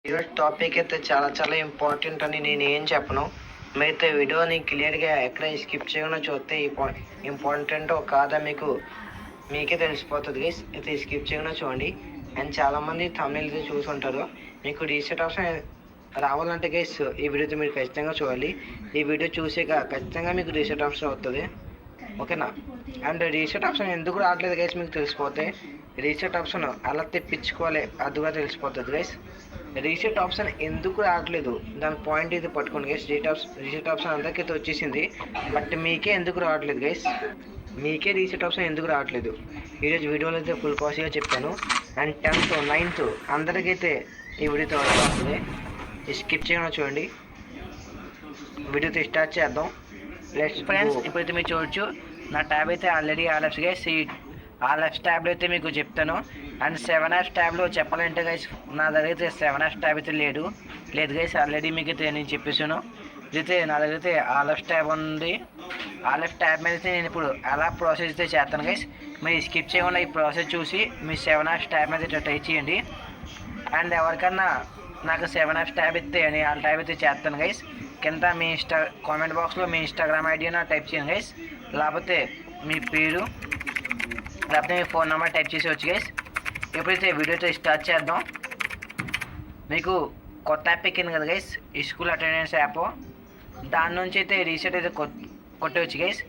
ఈరోజు టాపిక్ అయితే చాలా చాలా ఇంపార్టెంట్ అని నేను ఏం చెప్పను. మీరైతే వీడియోని క్లియర్గా ఎక్కడ స్కిప్ చేయకుండా చూస్తే ఇంపార్టెంటో కాదా మీకే తెలిసిపోతుంది గైస్. అయితే స్కిప్ చేయకుండా చూడండి. అండ్ చాలామంది తమిళ చూసుంటారు. మీకు రీసెట్ ఆప్షన్ రావాలంటే గైస్ ఈ వీడియోతో మీరు ఖచ్చితంగా చూడాలి. ఈ వీడియో చూసాక ఖచ్చితంగా మీకు రీసెట్ ఆప్షన్ అవుతుంది, ఓకేనా? అండ్ రీసెట్ ఆప్షన్ ఎందుకు రావట్లేదు గైస్ మీకు తెలిసిపోతే రీసెట్ ఆప్షన్ అలా తెప్పించుకోవాలి, అది కూడా తెలిసిపోతుంది గైస్. రీసెట్ ఆప్షన్ ఎందుకు రావట్లేదు దాని పాయింట్ ఇది పట్టుకోండి గైస్. రీసెట్ ఆప్షన్ అందరికైతే వచ్చేసింది, బట్ మీకే ఎందుకు రావట్లేదు గైస్? మీకే రీసెట్ ఆప్షన్ ఎందుకు రావట్లేదు ఈరోజు వీడియోలో అయితే ఫుల్ కాస్ట్గా చెప్పాను. అండ్ 10th 9th అందరికైతే ఈ వీడియోతో వస్తుంది. స్కిప్ చేయకుండా చూడండి. వీడియోతో స్టార్ట్ చేద్దాం. లెట్స్ ఫ్రెండ్స్, ఇప్పుడైతే మీరు చూడొచ్చు నా ట్యాబ్ అయితే ఆల్రెడీ ఆల్ఎఫ్స్ గైస్. ఆ లెఫ్ట్ ట్యాబ్లో అయితే మీకు చెప్తాను. అండ్ 7F ట్యాబ్లో చెప్పాలంటే గైస్ నా దగ్గర అయితే 7F ట్యాబ్ అయితే లేదు గైస్. ఆల్రెడీ మీకు అయితే నేను చెప్పేసాను. ఇదైతే నా దగ్గర అయితే ఆ లెఫ్ట్ ట్యాబ్ ఉంది. ఆ లెఫ్ట్ ట్యాబ్ మీద అయితే నేను ఇప్పుడు ఎలా ప్రాసెస్ అయితే చేస్తాను గైస్. మీరు స్కిప్ చేయకుండా ఈ ప్రాసెస్ చూసి మీ 7F ట్యాబ్ మీద అయితే ట్రై చేయండి. అండ్ ఎవరికన్నా నాకు 7F ట్యాబ్ ఇస్తే అని ఆ ట్యాబ్ అయితే చేస్తాను గైస్. కింద మీ కామెంట్ బాక్స్లో మీ ఇన్స్టాగ్రామ్ ఐడి నా టైప్ చేయండి గైస్. లేకపోతే మీ పేరు లేకపోతే మీ ఫోన్ నెంబర్ టైప్ చేసి వచ్చి గైస్. ఎప్పుడైతే వీడియోతో స్టార్ట్ చేద్దాం. మీకు కొత్త యాప్ ఎక్కింది కదా గైస్, ఈ స్కూల్ అటెండెన్స్ యాప్. దాని నుంచి అయితే రీసెట్ అయితే కొట్టవచ్చు గైస్.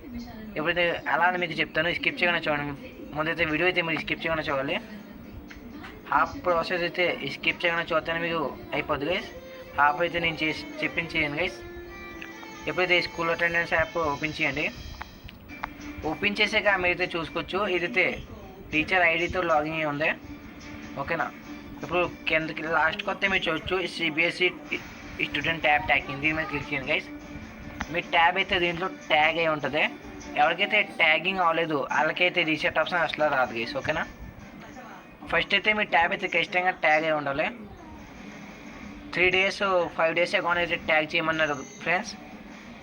ఎప్పుడైతే అలా అని మీకు చెప్తాను, స్కిప్ చేయకుండా చూడండి. ముందైతే వీడియో అయితే మీరు స్కిప్ చేయకుండా చూడాలి. హాఫ్ ప్రాసెస్ అయితే స్కిప్ చేయకుండా చూస్తేనే మీకు అయిపోద్ది గైస్. హాఫ్ అయితే నేను చెప్పించేయండి గైస్. ఎప్పుడైతే స్కూల్ అటెండెన్స్ యాప్ ఓపెన్ చేయండి. ఓపెన్ చేసాక మీరైతే చూసుకోవచ్చు, ఇదైతే టీచర్ ఐడితో లాగిన్ అయ్యి ఉంది, ఓకేనా? ఇప్పుడు కిందకి లాస్ట్కి వస్తే మీరు చూడొచ్చు సిబిఎస్ఈ స్టూడెంట్ ట్యాబ్ ట్యాగింగ్, దీని మీద క్లిక్ చేయండి గైస్. మీ ట్యాబ్ అయితే దీంట్లో ట్యాగ్ అయి ఉంటుంది. ఎవరికైతే ట్యాగింగ్ అవ్వలేదు వాళ్ళకైతే రీసెట్ ఆప్షన్ అసలు రాదు గైస్, ఓకేనా? ఫస్ట్ అయితే మీ ట్యాబ్ అయితే ఖచ్చితంగా ట్యాగ్ అయి ఉండాలి. 3 days 5 days అకౌంట్ అయితే ట్యాగ్ చేయమన్నారు ఫ్రెండ్స్.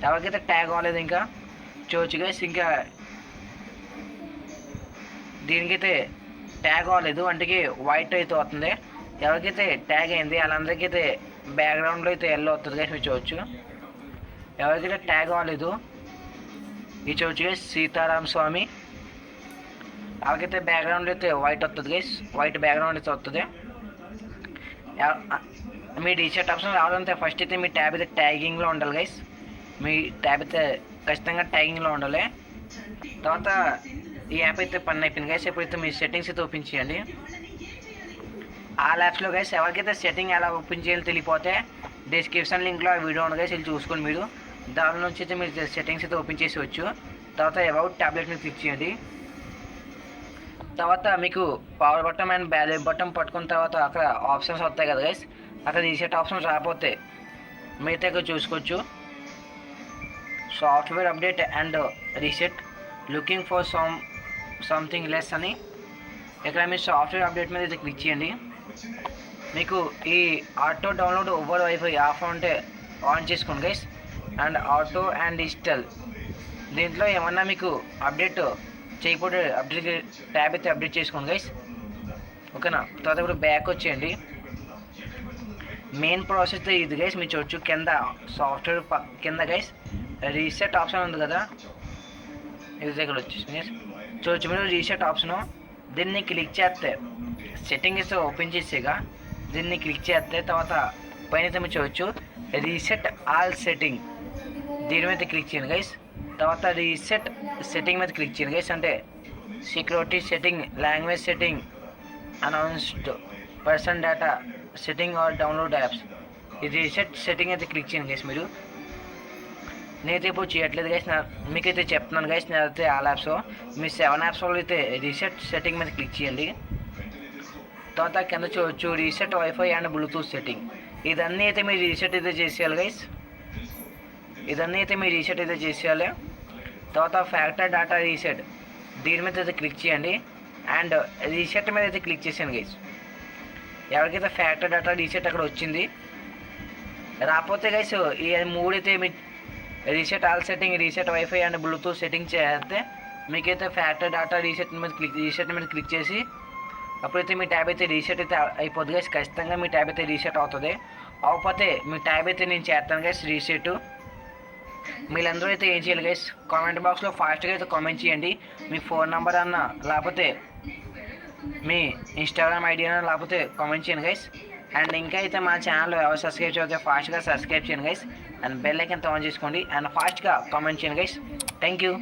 ఎవరికైతే ట్యాగ్ అవ్వలేదు ఇంకా చూడొచ్చు గైస్. ఇంకా దీనికైతే ట్యాగ్ అవ్వలేదు అంటే వైట్ అయితే వస్తుంది. ఎవరికైతే ట్యాగ్ అయింది వాళ్ళందరికీ అయితే బ్యాక్గ్రౌండ్లో అయితే ఎల్లో వస్తుంది గైస్, మీరు చూడవచ్చు. ఎవరికైతే ట్యాగ్ అవ్వలేదు ఇది చూడవచ్చు గైస్, సీతారాం స్వామి. వాళ్ళకైతే బ్యాక్గ్రౌండ్లో అయితే వైట్ వస్తుంది గైస్, వైట్ బ్యాక్గ్రౌండ్ అయితే వస్తుంది. మీ రీసెట్ ఆప్షన్ రావాలంటే ఫస్ట్ అయితే మీ ట్యాబ్ అయితే ట్యాగింగ్లో ఉండాలి గైస్. మీ ట్యాబ్ అయితే ఖచ్చితంగా ట్యాగింగ్లో ఉండాలి. తర్వాత ఈ యాప్ అయితే పని అయిపోయింది గైస్. ఎప్పుడైతే మీ సెట్టింగ్స్ అయితే ఓపెన్ చేయండి. ఆ యాప్స్లో గైస్ ఎవరికైతే సెట్టింగ్ ఎలా ఓపెన్ చేయాలో తెలియపోతే డిస్క్రిప్షన్ లింక్లో ఆ వీడియో ఉంది గైస్, వెళ్ళి చూసుకొని మీరు దాని నుంచి అయితే మీరు సెట్టింగ్స్ అయితే ఓపెన్ చేసేవచ్చు. తర్వాత అబౌట్ ట్యాబ్లెట్ మీద క్లిక్ చేయండి. తర్వాత మీకు power button and ballot button పట్టుకున్న తర్వాత అక్కడ ఆప్షన్స్ వస్తాయి కదా గైస్. అక్కడ రీసెట్ ఆప్షన్ రాకపోతే మీరైతే ఇక్కడ చూసుకోవచ్చు software update and reset looking for something less అని. ఇక్కడ మీరు సాఫ్ట్వేర్ అప్డేట్ మీద అయితే క్లిక్ చేయండి. మీకు ఈ auto download over wifi of ఉంటే ఆన్ చేసుకోండి guys. And auto and digital దీంట్లో ఏమన్నా మీకు అప్డేట్ చేయకపోతే అప్డేట్ ట్యాబ్ అయితే అప్డేట్ చేసుకోండి గైస్, ఓకేనా? తర్వాత ఇప్పుడు బ్యాక్ వచ్చేయండి. మెయిన్ ప్రాసెస్ ఇది గైస్, మీరు చూడొచ్చు కింద సాఫ్ట్వేర్ కింద గైస్ రీసెట్ ఆప్షన్ ఉంది కదా, ఇది దగ్గర వచ్చేసి చూడొచ్చు మీరు రీసెట్ ఆప్షను. దీన్ని క్లిక్ చేస్తే సెట్టింగ్స్ ఓపెన్ చేసాక దీన్ని క్లిక్ చేస్తే తర్వాత పైన అయితే మీరు చూడొచ్చు రీసెట్ ఆల్ సెట్టింగ్, దీని మీద క్లిక్ చేయండి గైస్. తర్వాత రీసెట్ సెట్టింగ్ మీద క్లిక్ చేయండి గైస్. అంటే security setting, language setting, announced person data setting are download apps, ఇది రీసెట్ సెట్టింగ్ అయితే క్లిక్ చేయండి గైస్. మీరు నేనైతే ఇప్పుడు చేయట్లేదు గైస్, మీకైతే చెప్తున్నాను గైస్. నేనైతే ఆల్ యాప్స్ మీ 7 యాప్స్ వాళ్ళు అయితే రీసెట్ సెట్టింగ్ మీద క్లిక్ చేయండి. తర్వాత కింద చూడొచ్చు reset wifi and bluetooth setting, ఇదన్నీ అయితే మీరు రీసెట్ అయితే చేసేయాలి గైస్. ఇదన్నీ అయితే మీరు రీసెట్ అయితే చేసేయాలి. తర్వాత ఫ్యాక్టర్ డేటా రీసెట్ దీని మీద అయితే క్లిక్ చేయండి. అండ్ రీసెట్ మీద అయితే క్లిక్ చేసాను గైస్. ఎవరికైతే ఫ్యాక్టర్ డేటా రీసెట్ అక్కడ వచ్చింది రాకపోతే గైస్ ఈ 3 అయితే మీ reset all setting, reset wifi and bluetooth setting చేస్తే మీకైతే ఫ్యాక్టర్ డేటా రీసెట్ మీద క్లిక్ చేసి అప్పుడైతే మీ ట్యాబ్ అయితే రీసెట్ అయితే అయిపోద్ది గైస్. ఖచ్చితంగా మీ ట్యాబ్ అయితే రీసెట్ అవుతుంది. అవకపోతే మీ ట్యాబ్ అయితే నేను చేస్తాను గైస్ రీసెట్. మీరందరూ అయితే ఏం చేయాలి గైస్, కామెంట్ బాక్స్లో ఫాస్ట్గా అయితే కామెంట్ చేయండి. మీ ఫోన్ నెంబర్ అన్న లేకపోతే మీ ఇన్స్టాగ్రామ్ ఐడి అన్న లేకపోతే కామెంట్ చేయండి గైస్. అండ్ ఇంకా అయితే మా ఛానల్ ఎవరు సబ్స్క్రైబ్ చేస్తే ఫాస్ట్గా సబ్స్క్రైబ్ చేయండి guys. And bell icon on చేసుకోండి అండ్ ఫాస్ట్గా కామెంట్ చేయండి గైస్. Thank you.